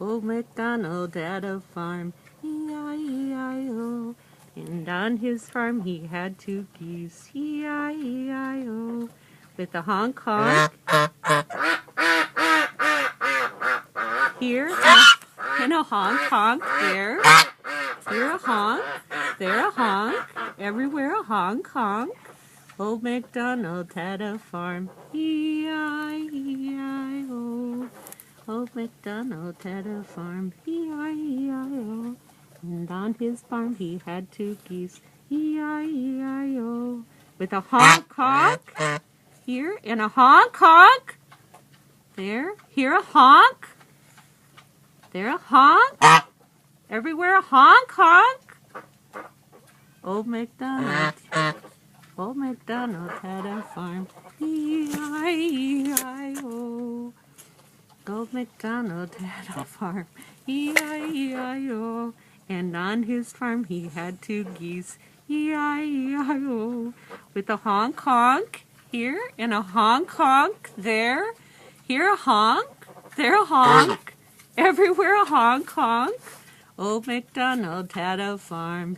Old MacDonald had a farm, E-I-E-I-O. And on his farm he had 2 geese, E-I-E-I-O. With a honk honk here, and a honk honk there. Here a honk, there a honk, everywhere a honk honk. Old MacDonald had a farm, E-I-E-I-O. Old MacDonald had a farm, E-I-E-I-O. And on his farm he had 2 geese, E-I-E-I-O. With a honk honk here, and a honk honk there. Here a honk, there a honk, everywhere a honk honk. Old MacDonald had a farm, E-I-E-I-O. Old MacDonald had a farm, E-I-E-I-O. And on his farm he had 2 geese, E-I-E-I-O. With a honk honk here, and a honk honk there. Here a honk, there a honk, everywhere a honk honk. Old MacDonald had a farm,